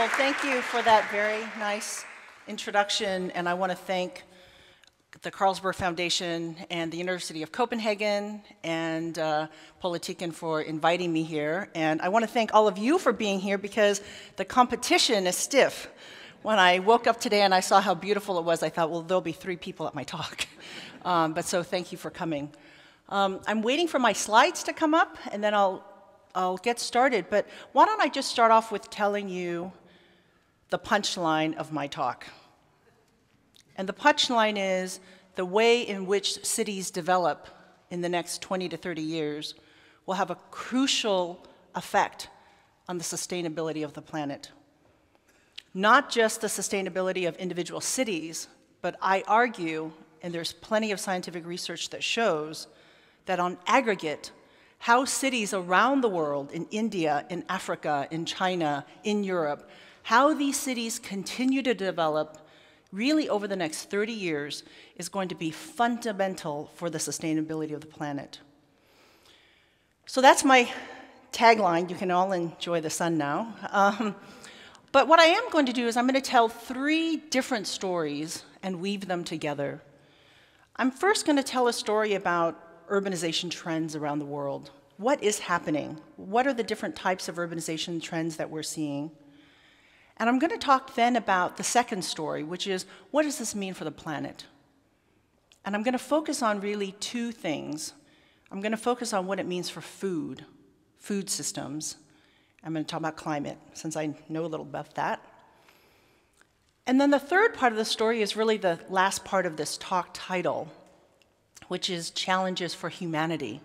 Well, thank you for that very nice introduction, and I want to thank the Carlsberg Foundation and the University of Copenhagen and Politiken for inviting me here. And I want to thank all of you for being here because the competition is stiff. When I woke up today and I saw how beautiful it was, I thought, well, there'll be 3 people at my talk. But so thank you for coming. I'm waiting for my slides to come up, and then I'll get started. But why don't I just start off with telling you the punchline of my talk. And the punchline is the way in which cities develop in the next 20 to 30 years will have a crucial effect on the sustainability of the planet. Not just the sustainability of individual cities, but I argue, and there's plenty of scientific research that shows, that on aggregate, how cities around the world, in India, in Africa, in China, in Europe, how these cities continue to develop really over the next 30 years is going to be fundamental for the sustainability of the planet. So that's my tagline. You can all enjoy the sun now. But what I am going to do is I'm going to tell 3 different stories and weave them together. I'm first going to tell a story about urbanization trends around the world. What is happening? What are the different types of urbanization trends that we're seeing? And I'm going to talk then about the second story, which is, what does this mean for the planet? And I'm going to focus on really 2 things. I'm going to focus on what it means for food systems. I'm going to talk about climate, since I know a little about that. And then the third part of the story is really the last part of this talk title, which is Challenges for Humanity.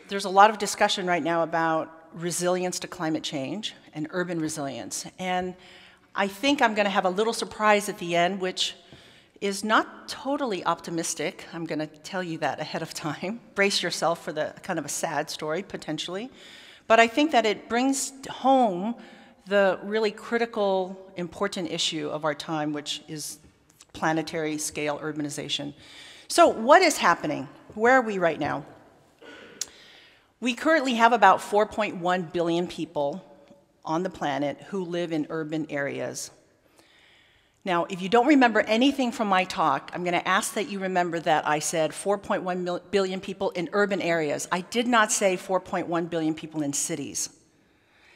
There's a lot of discussion right now about resilience to climate change and urban resilience. And I think I'm going to have a little surprise at the end, which is not totally optimistic. I'm going to tell you that ahead of time. Brace yourself for the kind of a sad story, potentially. But I think that it brings home the really critical, important issue of our time, which is planetary scale urbanization. So what is happening? Where are we right now? We currently have about 4.1 billion people on the planet who live in urban areas. Now, if you don't remember anything from my talk, I'm going to ask that you remember that I said 4.1 billion people in urban areas. I did not say 4.1 billion people in cities.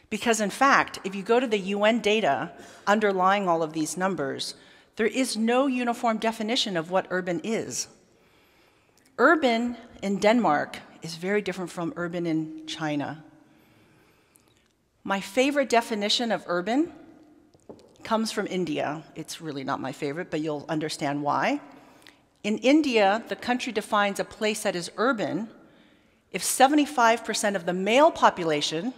Because in fact, if you go to the UN data underlying all of these numbers, there is no uniform definition of what urban is. Urban in Denmark is very different from urban in China. My favorite definition of urban comes from India. It's really not my favorite, but you'll understand why. In India, the country defines a place that is urban if 75% of the male population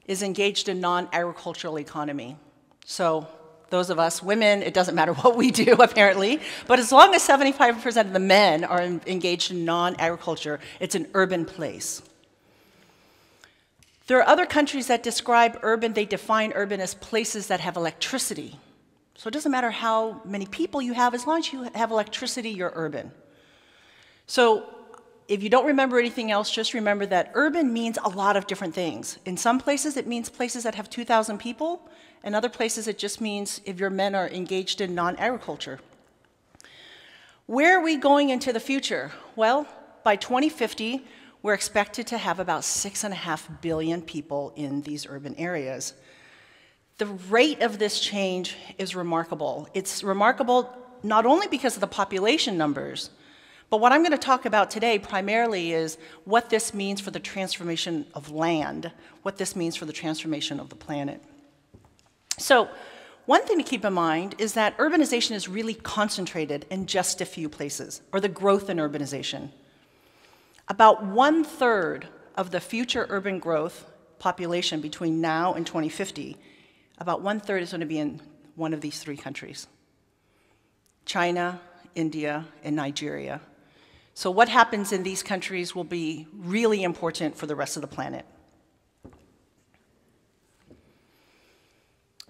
is engaged in non-agricultural economy. So those of us women, it doesn't matter what we do, apparently, but as long as 75% of the men are engaged in non-agriculture, it's an urban place. There are other countries that describe urban, they define urban as places that have electricity. So it doesn't matter how many people you have, as long as you have electricity, you're urban. So if you don't remember anything else, just remember that urban means a lot of different things. In some places, it means places that have 2,000 people. In other places, it just means if your men are engaged in non-agriculture. Where are we going into the future? Well, by 2050, we're expected to have about 6.5 billion people in these urban areas. The rate of this change is remarkable. It's remarkable not only because of the population numbers, but what I'm going to talk about today primarily is what this means for the transformation of land, what this means for the transformation of the planet. So one thing to keep in mind is that urbanization is really concentrated in just a few places, or the growth in urbanization. About 1/3 of the future urban growth population between now and 2050, about 1/3 is going to be in one of these 3 countries: China, India, and Nigeria. So what happens in these countries will be really important for the rest of the planet.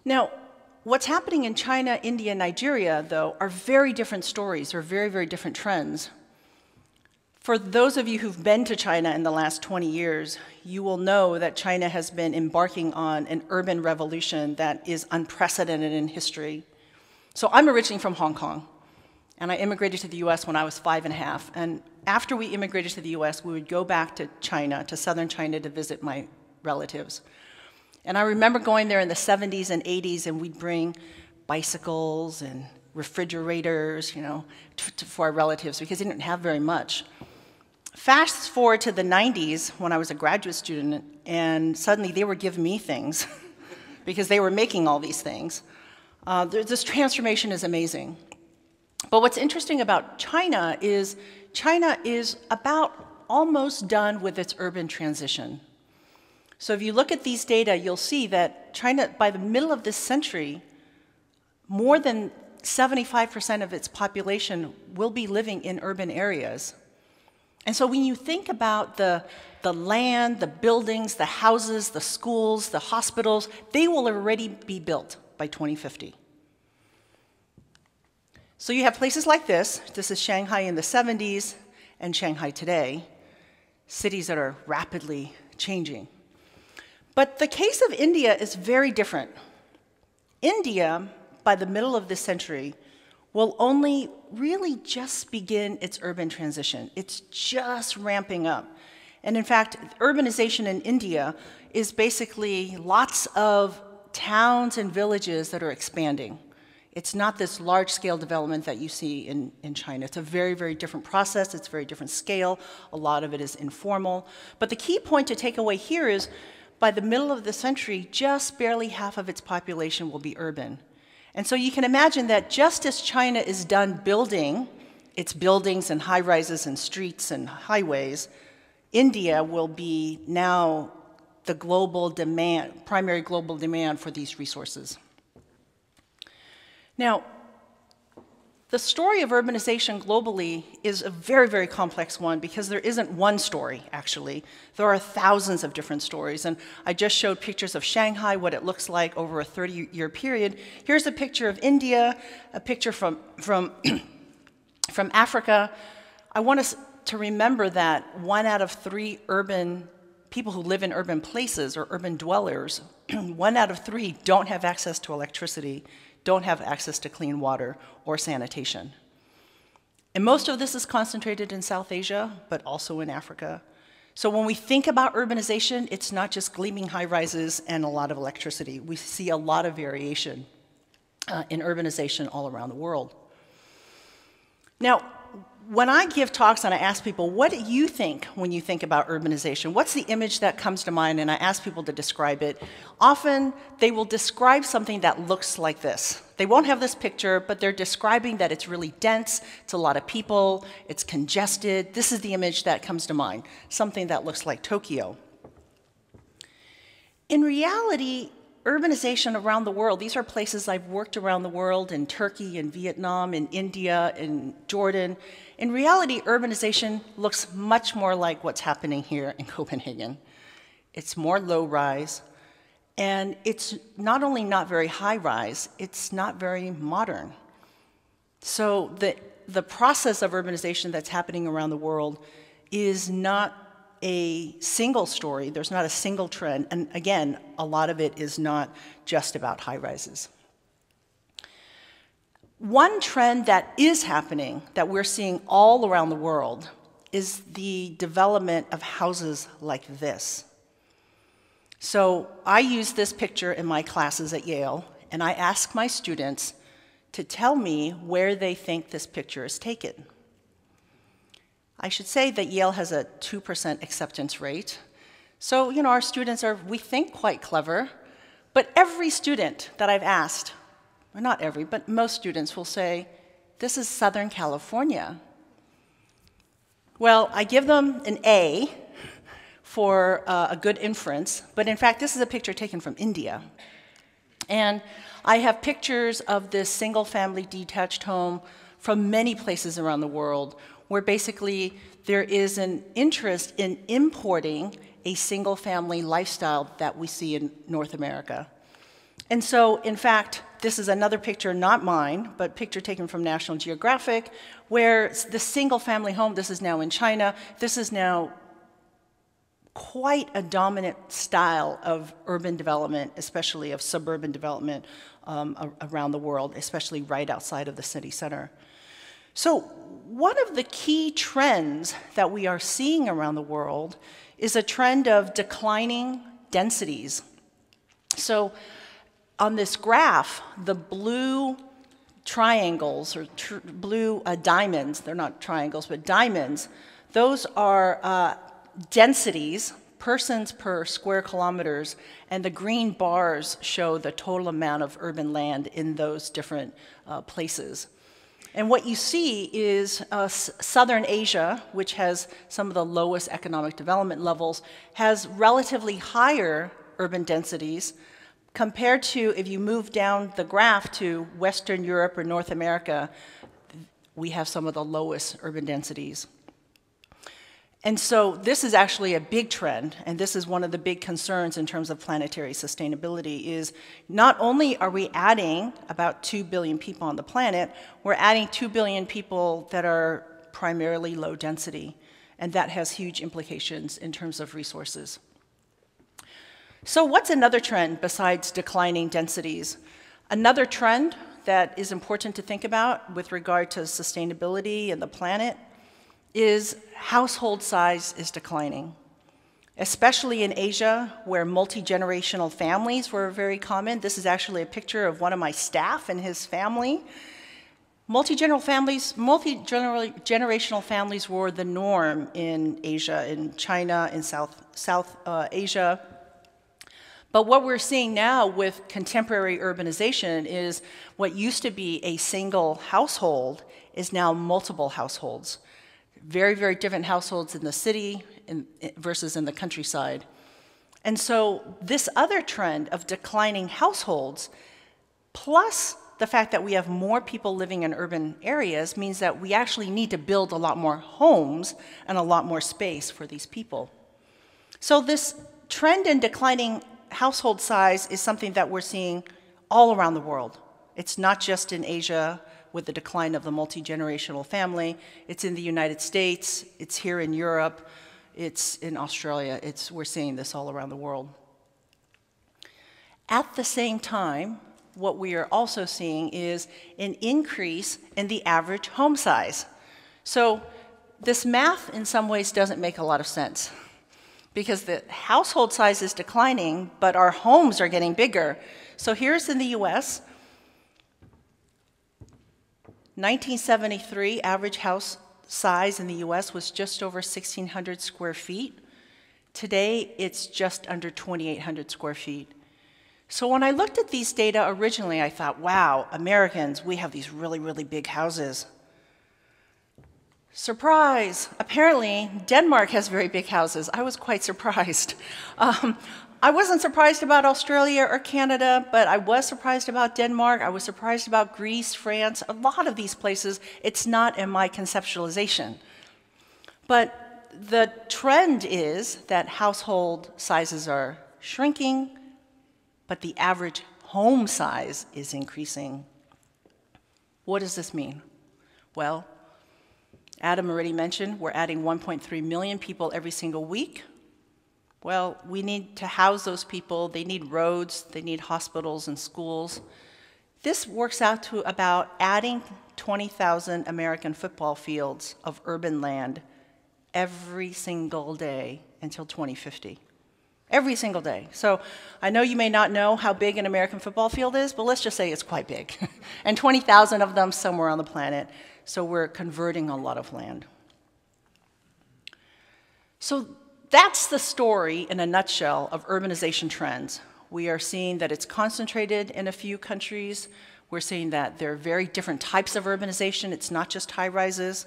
Now, what's happening in China, India, and Nigeria, though, are very different stories, or very, very different trends. For those of you who've been to China in the last 20 years, you will know that China has been embarking on an urban revolution that is unprecedented in history. So I'm originally from Hong Kong, and I immigrated to the US when I was 5.5. And after we immigrated to the US, we would go back to China, to southern China, to visit my relatives. And I remember going there in the 70s and 80s, and we'd bring bicycles and refrigerators, for our relatives, because they didn't have very much. Fast forward to the 90s, when I was a graduate student, and suddenly they were giving me things, because they were making all these things. This transformation is amazing. But what's interesting about China is about almost done with its urban transition. So if you look at these data, you'll see that China, by the middle of this century, more than 75% of its population will be living in urban areas. And so when you think about the land, the buildings, the houses, the schools, the hospitals, they will already be built by 2050. So you have places like this. This is Shanghai in the 70s and Shanghai today, cities that are rapidly changing. But the case of India is very different. India, by the middle of this century, will only really just begin its urban transition. It's just ramping up. And in fact, urbanization in India is basically lots of towns and villages that are expanding. It's not this large-scale development that you see in China. It's a very, very different process. It's a very different scale. A lot of it is informal. But the key point to take away here is, by the middle of the century, just barely half of its population will be urban. And so you can imagine that just as China is done building its buildings and high-rises and streets and highways, India will be now the global demand, primary global demand for these resources. Now, the story of urbanization globally is a very, very complex one because there isn't one story, actually. There are thousands of different stories, and I just showed pictures of Shanghai, what it looks like over a 30-year period. Here's a picture of India, a picture from Africa. I want us to remember that 1 out of 3 urban people who live in urban places or urban dwellers, 1 out of 3 don't have access to electricity, don't have access to clean water or sanitation. And most of this is concentrated in South Asia, but also in Africa. So when we think about urbanization, it's not just gleaming high-rises and a lot of electricity. We see a lot of variation in urbanization all around the world. Now, when I give talks and I ask people, what do you think when you think about urbanization? What's the image that comes to mind? And I ask people to describe it. Often, they will describe something that looks like this. They won't have this picture, but they're describing that it's really dense, it's a lot of people, it's congested. This is the image that comes to mind, something that looks like Tokyo. In reality, urbanization around the world, these are places I've worked around the world, in Turkey, in Vietnam, in India, in Jordan. In reality, urbanization looks much more like what's happening here in Copenhagen. It's more low-rise, and it's not only not very high-rise, it's not very modern. So the process of urbanization that's happening around the world is not a single story. There's not a single trend. And again, a lot of it is not just about high-rises. One trend that is happening, that we're seeing all around the world, is the development of houses like this. So I use this picture in my classes at Yale, and I ask my students to tell me where they think this picture is taken. I should say that Yale has a 2% acceptance rate. So, our students are, we think, quite clever. But every student that I've asked, well, not every, but most students will say, this is Southern California. Well, I give them an A for a good inference, but in fact, this is a picture taken from India. And I have pictures of this single-family detached home from many places around the world, where basically there is an interest in importing a single-family lifestyle that we see in North America. And so, in fact, this is another picture, not mine, but picture taken from National Geographic, where the single-family home, this is now in China, this is now quite a dominant style of urban development, especially of suburban development around the world, especially right outside of the city center. So one of the key trends that we are seeing around the world is a trend of declining densities. So on this graph, the blue triangles, or blue diamonds, they're not triangles, but diamonds, those are densities, persons per square kilometers, and the green bars show the total amount of urban land in those different places. And what you see is Southern Asia, which has some of the lowest economic development levels, has relatively higher urban densities compared to if you move down the graph to Western Europe or North America, we have some of the lowest urban densities. And so this is actually a big trend, and this is one of the big concerns in terms of planetary sustainability, is not only are we adding about 2 billion people on the planet, we're adding 2 billion people that are primarily low density, and that has huge implications in terms of resources. So what's another trend besides declining densities? Another trend that is important to think about with regard to sustainability and the planet is household size is declining, especially in Asia, where multi-generational families were very common. This is actually a picture of one of my staff and his family. Multi-generational families were the norm in Asia, in China, in South Asia. But what we're seeing now with contemporary urbanization is what used to be a single household is now multiple households. Very, very different households in the city versus in the countryside. And so this other trend of declining households, plus the fact that we have more people living in urban areas, means that we actually need to build a lot more homes and a lot more space for these people. So this trend in declining household size is something that we're seeing all around the world. It's not just in Asia with the decline of the multi-generational family. It's in the United States, it's here in Europe, it's in Australia. We're seeing this all around the world. At the same time, what we are also seeing is an increase in the average home size. So this math in some ways doesn't make a lot of sense, because the household size is declining, but our homes are getting bigger. So here's in the US, 1973, average house size in the US was just over 1,600 square feet. Today, it's just under 2,800 square feet. So when I looked at these data originally, I thought, wow, Americans, we have these really, really big houses. Surprise! Apparently, Denmark has very big houses. I was quite surprised. I wasn't surprised about Australia or Canada, but I was surprised about Denmark. I was surprised about Greece, France. A lot of these places, it's not in my conceptualization. But the trend is that household sizes are shrinking, but the average home size is increasing. What does this mean? Well, Adam already mentioned we're adding 1.3 million people every single week. Well, we need to house those people. They need roads, they need hospitals and schools. This works out to about adding 20,000 American football fields of urban land every single day until 2050. Every single day. So I know you may not know how big an American football field is, but let's just say it's quite big. And 20,000 of them somewhere on the planet. So we're converting a lot of land. So that's the story in a nutshell of urbanization trends. We are seeing that it's concentrated in a few countries. We're seeing that there are very different types of urbanization. It's not just high-rises.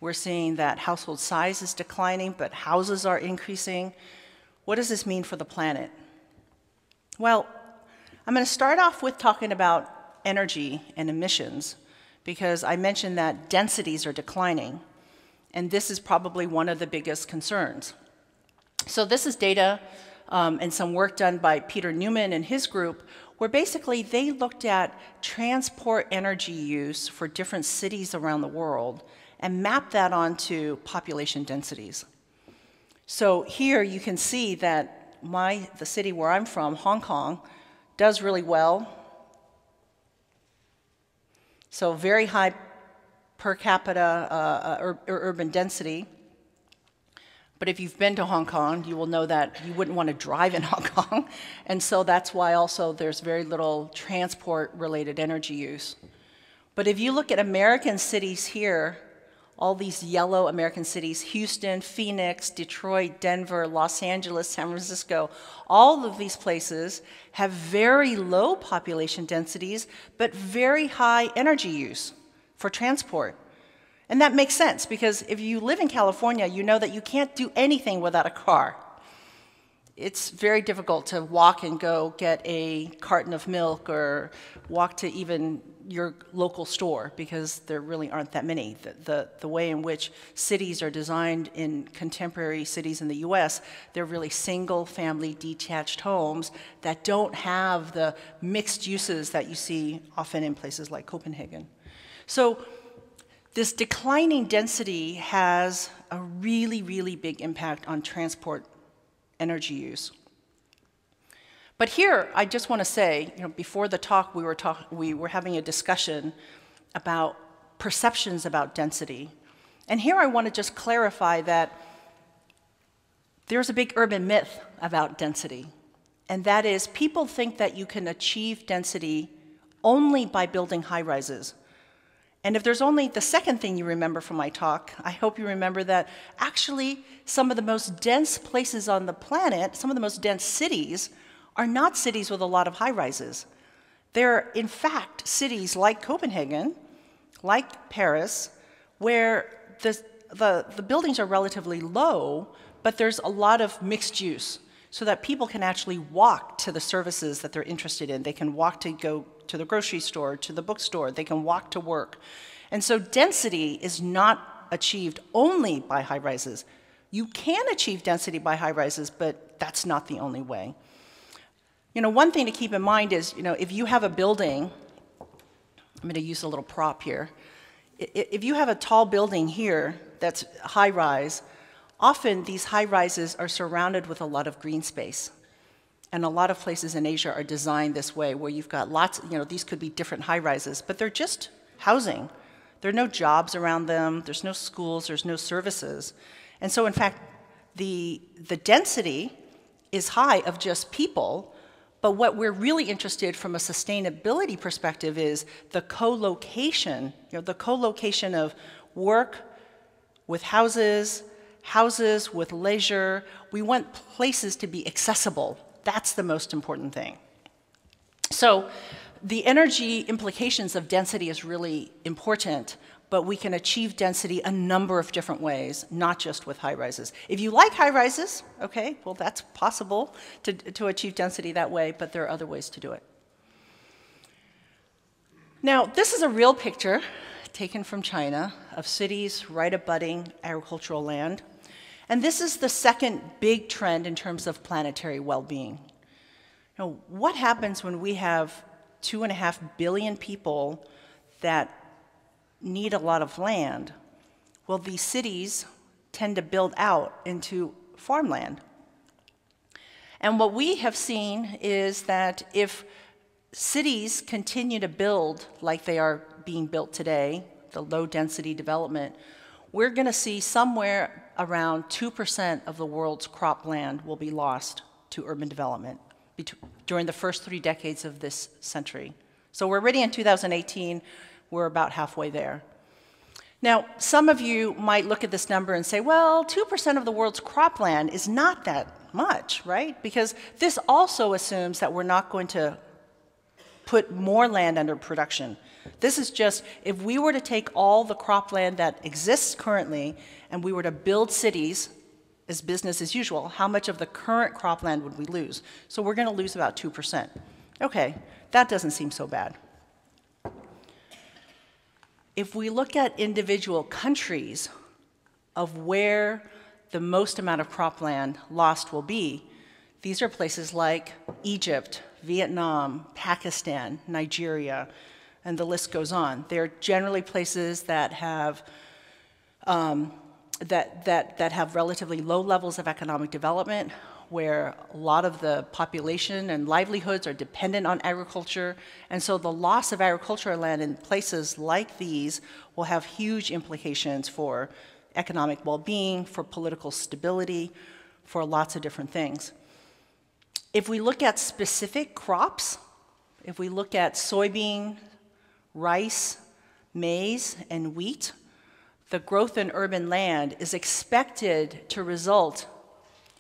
We're seeing that household size is declining, but houses are increasing. What does this mean for the planet? Well, I'm going to start off with talking about energy and emissions, because I mentioned that densities are declining, and this is probably one of the biggest concerns. So this is data and some work done by Peter Newman and his group, where basically they looked at transport energy use for different cities around the world and mapped that onto population densities. So here you can see that the city where I'm from, Hong Kong, does really well. So very high per capita urban density. But if you've been to Hong Kong, you will know that you wouldn't want to drive in Hong Kong. And so that's why also there's very little transport-related energy use. But if you look at American cities here, all these yellow American cities, Houston, Phoenix, Detroit, Denver, Los Angeles, San Francisco, all of these places have very low population densities, but very high energy use for transport. And that makes sense, because if you live in California, you know that you can't do anything without a car. It's very difficult to walk and go get a carton of milk or walk to even your local store, because there really aren't that many. The way in which cities are designed in contemporary cities in the US, they're really single-family detached homes that don't have the mixed uses that you see often in places like Copenhagen. So this declining density has a really, really big impact on transport energy use. But here, I just want to say, before the talk, we were having a discussion about perceptions about density. And here I want to just clarify that there's a big urban myth about density. And that is, people think that you can achieve density only by building high-rises. And if there's only the second thing you remember from my talk, I hope you remember that actually some of the most dense places on the planet, some of the most dense cities, are not cities with a lot of high-rises. They're, in fact, cities like Copenhagen, like Paris, where the buildings are relatively low, but there's a lot of mixed use, so that people can actually walk to the services that they're interested in. They can walk to go to the grocery store, to the bookstore, they can walk to work. And so density is not achieved only by high-rises. You can achieve density by high-rises, but that's not the only way. One thing to keep in mind is, if you have a building, I'm going to use a little prop here. If you have a tall building here that's high-rise, often these high-rises are surrounded with a lot of green space. And a lot of places in Asia are designed this way, where you've got lots, these could be different high-rises, but they're just housing. There are no jobs around them, there's no schools, there's no services. And so, in fact, the density is high of just people, but what we're really interested from a sustainability perspective is the co-location, the co-location of work with houses, houses with leisure. We want places to be accessible. That's the most important thing. So the energy implications of density is really important, but we can achieve density a number of different ways, not just with high-rises. If you like high-rises, okay, well, that's possible to achieve density that way, but there are other ways to do it. Now, this is a real picture taken from China of cities right abutting agricultural land. And this is the second big trend in terms of planetary well-being. What happens when we have 2.5 billion people that need a lot of land? Well, these cities tend to build out into farmland. And what we have seen is that if cities continue to build like they are being built today, the low-density development, we're going to see somewhere around 2% of the world's cropland will be lost to urban development during the first 3 decades of this century. So we're already in 2018, we're about halfway there. Now, some of you might look at this number and say, well, 2% of the world's cropland is not that much, right? Because this also assumes that we're not going to put more land under production. This is just, if we were to take all the cropland that exists currently and we were to build cities as business as usual, how much of the current cropland would we lose? So we're going to lose about 2%. Okay, that doesn't seem so bad. If we look at individual countries of where the most amount of cropland lost will be, these are places like Egypt, Vietnam, Pakistan, Nigeria, and the list goes on. They're generally places that have that have relatively low levels of economic development, where a lot of the population and livelihoods are dependent on agriculture, and so the loss of agricultural land in places like these will have huge implications for economic well-being, for political stability, for lots of different things. If we look at specific crops, if we look at soybean, rice, maize, and wheat, the growth in urban land is expected to result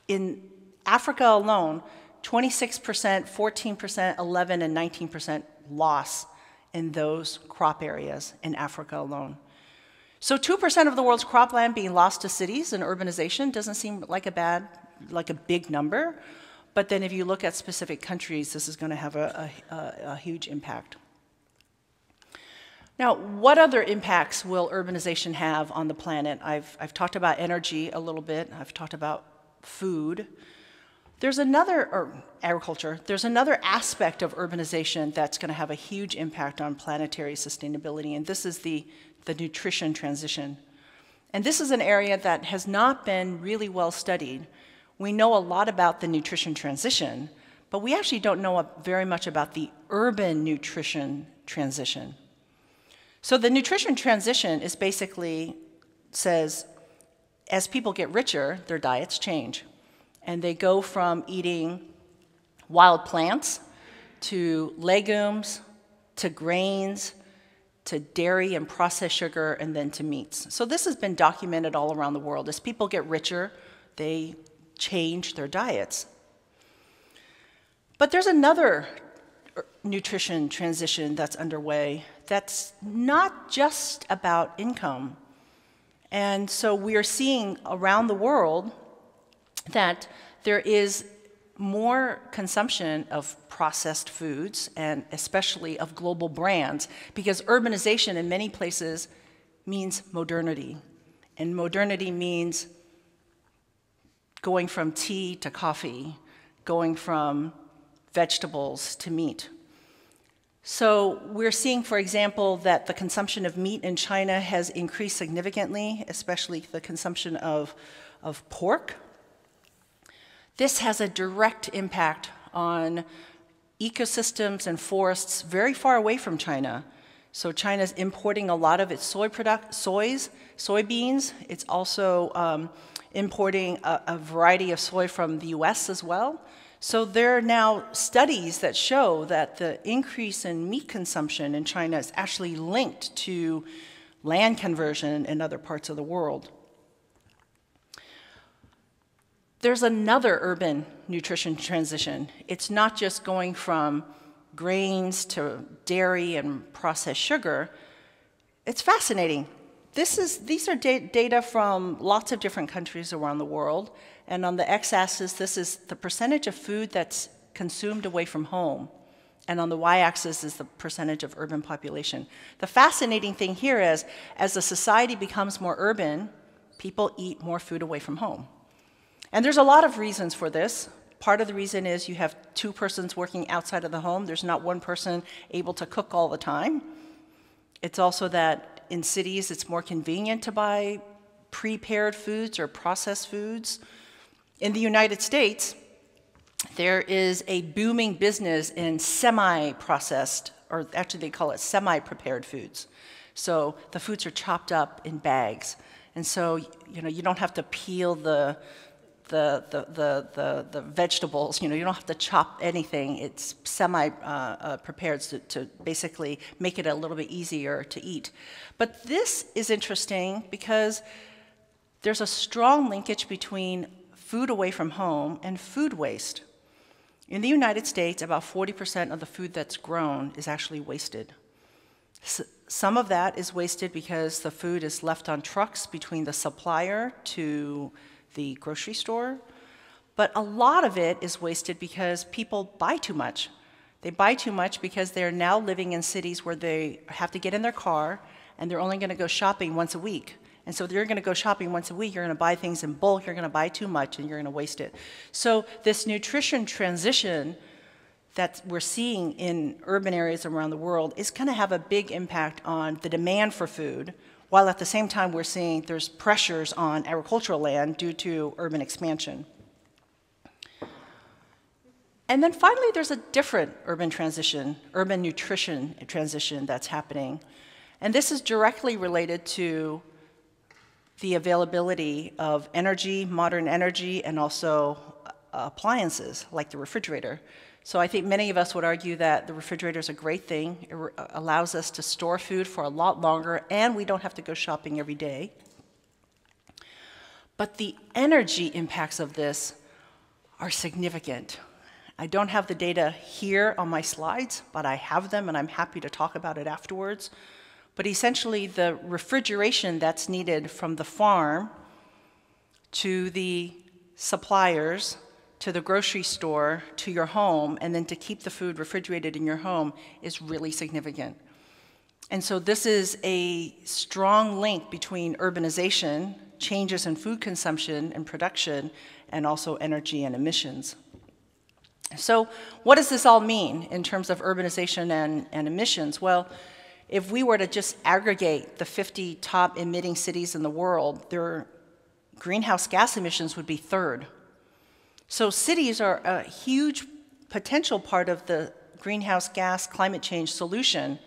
in Africa alone, 26%, 14%, 11%, and 19% loss in those crop areas in Africa alone. So 2% of the world's cropland being lost to cities and urbanization doesn't seem like a big number, but then if you look at specific countries, this is going to have a huge impact. Now, what other impacts will urbanization have on the planet? I've talked about energy a little bit. I've talked about food. There's another, or agriculture, there's another aspect of urbanization that's going to have a huge impact on planetary sustainability, and this is the nutrition transition. And this is an area that has not been really well studied. We know a lot about the nutrition transition, but we actually don't know very much about the urban nutrition transition. So the nutrition transition is basically says, as people get richer, their diets change. And they go from eating wild plants to legumes, to grains, to dairy and processed sugar, and then to meats. So this has been documented all around the world. As people get richer, they change their diets. But there's another nutrition transition that's underway that's not just about income. And so we are seeing around the world that there is more consumption of processed foods, and especially of global brands, because urbanization in many places means modernity. And modernity means going from tea to coffee, going from vegetables to meat. So we're seeing, for example, that the consumption of meat in China has increased significantly, especially the consumption of pork. This has a direct impact on ecosystems and forests very far away from China. So China's importing a lot of its soybeans. It's also importing a variety of soy from the US as well. So there are now studies that show that the increase in meat consumption in China is actually linked to land conversion in other parts of the world. There's another urban nutrition transition. It's not just going from grains to dairy and processed sugar. It's fascinating. These are data from lots of different countries around the world. And on the x-axis, this is the percentage of food that's consumed away from home. And on the y-axis is the percentage of urban population. The fascinating thing here is, as the society becomes more urban, people eat more food away from home. And there's a lot of reasons for this. Part of the reason is you have two persons working outside of the home. There's not one person able to cook all the time. It's also that in cities, it's more convenient to buy prepared foods or processed foods. In the United States, there is a booming business in semi-processed, or actually they call it semi-prepared foods. So the foods are chopped up in bags. And so, you don't have to peel the vegetables, you don't have to chop anything. It's semi-prepared to basically make it a little bit easier to eat. But this is interesting because there's a strong linkage between food away from home and food waste. In the United States, about 40% of the food that's grown is actually wasted. Some of that is wasted because the food is left on trucks between the supplier to the grocery store, but a lot of it is wasted because people buy too much. They buy too much because they're now living in cities where they have to get in their car and they're only going to go shopping once a week. And so if you're going to go shopping once a week, you're going to buy things in bulk, you're going to buy too much, and you're going to waste it. So this nutrition transition that we're seeing in urban areas around the world is going to have a big impact on the demand for food, while at the same time we're seeing there's pressures on agricultural land due to urban expansion. And then finally, there's a different urban transition, urban nutrition transition that's happening. And this is directly related to the availability of energy, modern energy, and also appliances like the refrigerator. So I think many of us would argue that the refrigerator is a great thing. It allows us to store food for a lot longer, and we don't have to go shopping every day. But the energy impacts of this are significant. I don't have the data here on my slides, but I have them, and I'm happy to talk about it afterwards. But essentially, the refrigeration that's needed from the farm to the suppliers, to the grocery store, to your home, and then to keep the food refrigerated in your home is really significant. And so this is a strong link between urbanization, changes in food consumption and production, and also energy and emissions. So what does this all mean in terms of urbanization and emissions? Well, if we were to just aggregate the 50 top emitting cities in the world, their greenhouse gas emissions would be third. So cities are a huge potential part of the greenhouse gas climate change solution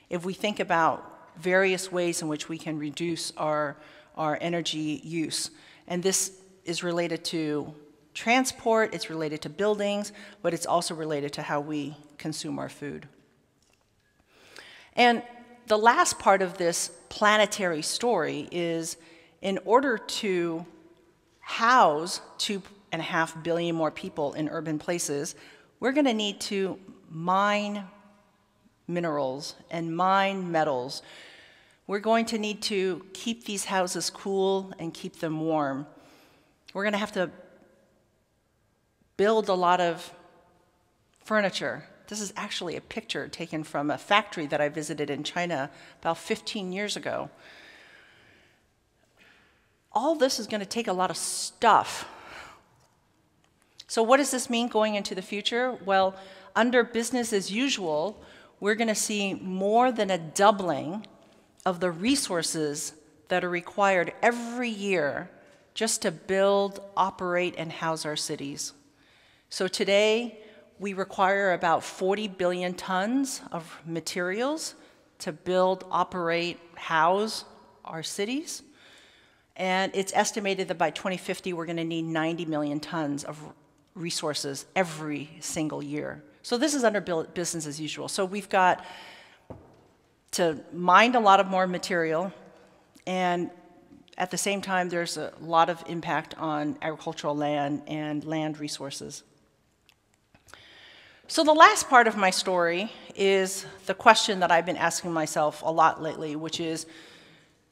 if we think about various ways in which we can reduce our energy use. And this is related to transport, it's related to buildings, but it's also related to how we consume our food. And the last part of this planetary story is in order to house 2.5 billion more people in urban places, we're going to need to mine minerals and mine metals. We're going to need to keep these houses cool and keep them warm. We're going to have to build a lot of furniture. This is actually a picture taken from a factory that I visited in China about 15 years ago. All this is going to take a lot of stuff. So what does this mean going into the future? Well, under business as usual, we're going to see more than a doubling of the resources that are required every year just to build, operate, and house our cities. So today, we require about 40 billion tons of materials to build, operate, house our cities. And it's estimated that by 2050, we're going to need 90 million tons of resources every single year. So this is under business as usual. So we've got to mine a lot of more material, and at the same time, there's a lot of impact on agricultural land and land resources. So the last part of my story is the question that I've been asking myself a lot lately, which is,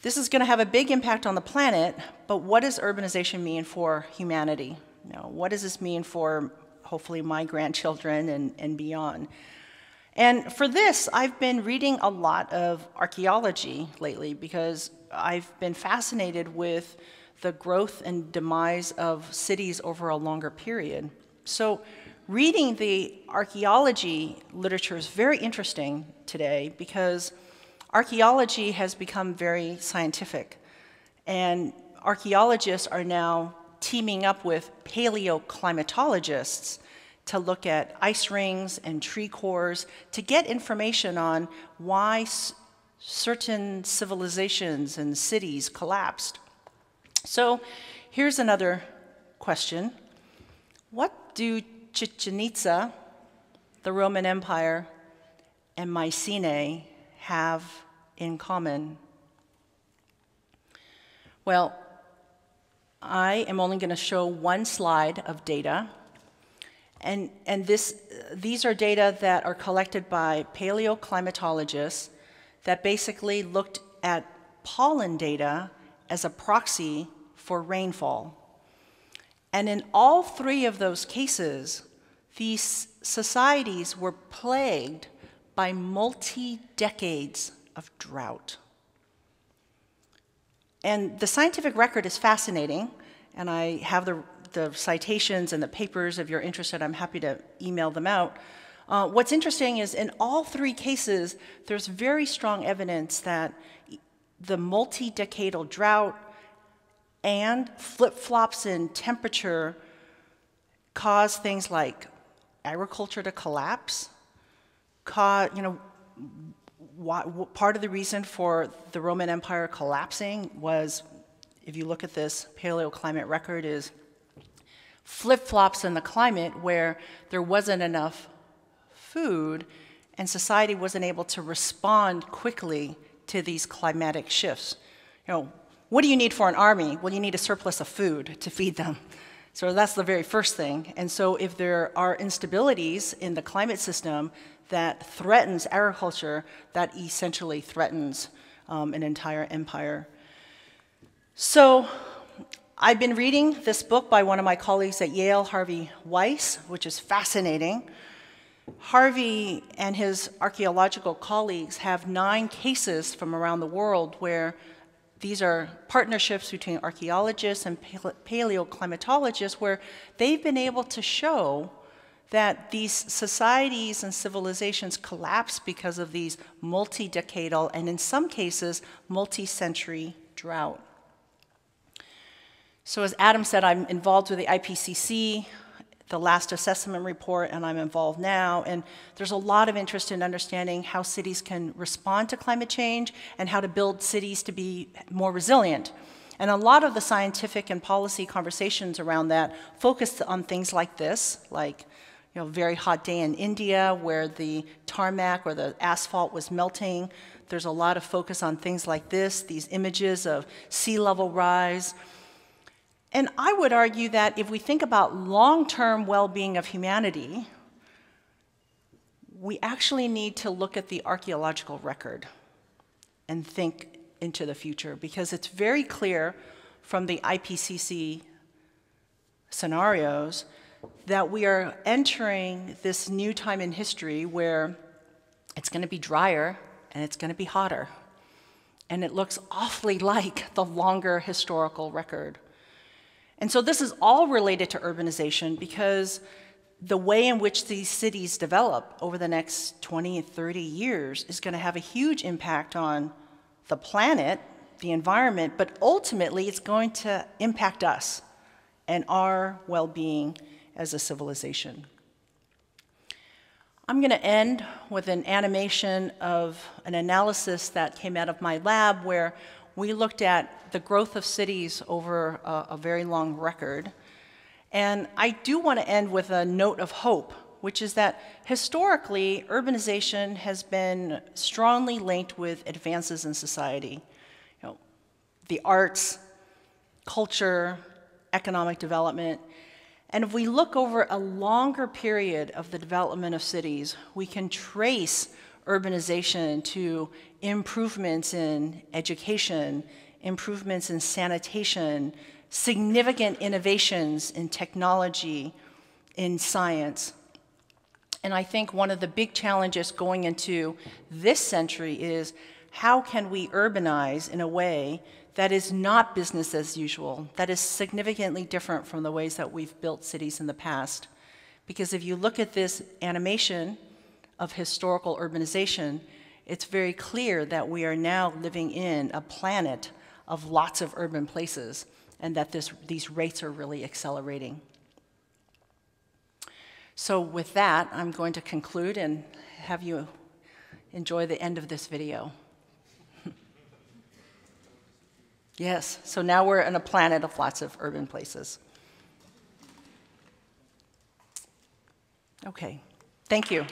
this is going to have a big impact on the planet, but what does urbanization mean for humanity? You know, what does this mean for, hopefully, my grandchildren and beyond? And for this, I've been reading a lot of archaeology lately because I've been fascinated with the growth and demise of cities over a longer period. So reading the archaeology literature is very interesting today because archaeology has become very scientific, and archaeologists are now teaming up with paleoclimatologists to look at ice rings and tree cores to get information on why certain civilizations and cities collapsed. So here's another question. What do Chichen Itza, the Roman Empire, and Mycenae have in common? Well, I am only going to show one slide of data, and these are data that are collected by paleoclimatologists that basically looked at pollen data as a proxy for rainfall. And in all three of those cases, these societies were plagued by multi-decades of drought. And the scientific record is fascinating, and I have the citations and the papers. If you're interested, I'm happy to email them out. What's interesting is in all three cases, there's very strong evidence that the multi-decadal drought and flip-flops in temperature cause things like agriculture to collapse. Part of the reason for the Roman Empire collapsing was, if you look at this paleoclimate record, is flip-flops in the climate where there wasn't enough food and society wasn't able to respond quickly to these climatic shifts. What do you need for an army? Well, you need a surplus of food to feed them. So that's the very first thing. And so if there are instabilities in the climate system that threatens agriculture, that essentially threatens an entire empire. So I've been reading this book by one of my colleagues at Yale, Harvey Weiss, which is fascinating. Harvey and his archaeological colleagues have 9 cases from around the world where these are partnerships between archaeologists and paleoclimatologists where they've been able to show that these societies and civilizations collapse because of these multi-decadal and in some cases multi-century drought. So as Adam said, I'm involved with the IPCC, the last assessment report, and I'm involved now. And there's a lot of interest in understanding how cities can respond to climate change and how to build cities to be more resilient. And a lot of the scientific and policy conversations around that focus on things like this, like a very hot day in India where the tarmac or the asphalt was melting. There's a lot of focus on things like this, these images of sea level rise. And I would argue that if we think about long-term well-being of humanity, we actually need to look at the archaeological record and think into the future, because it's very clear from the IPCC scenarios that we are entering this new time in history where it's going to be drier and it's going to be hotter. And it looks awfully like the longer historical record. And so this is all related to urbanization because the way in which these cities develop over the next 20 and 30 years is going to have a huge impact on the planet, the environment, but ultimately it's going to impact us and our well-being as a civilization. I'm going to end with an animation of an analysis that came out of my lab where we looked at the growth of cities over a very long record. And I do want to end with a note of hope, which is that historically, urbanization has been strongly linked with advances in society. The arts, culture, economic development. And if we look over a longer period of the development of cities, we can trace urbanization to improvements in education, improvements in sanitation, significant innovations in technology, in science. And I think one of the big challenges going into this century is how can we urbanize in a way that is not business as usual, that is significantly different from the ways that we've built cities in the past. Because if you look at this animation of historical urbanization, it's very clear that we are now living in a planet of lots of urban places and that these rates are really accelerating. So with that, I'm going to conclude and have you enjoy the end of this video. Yes, so now we're in a planet of lots of urban places. Okay, thank you.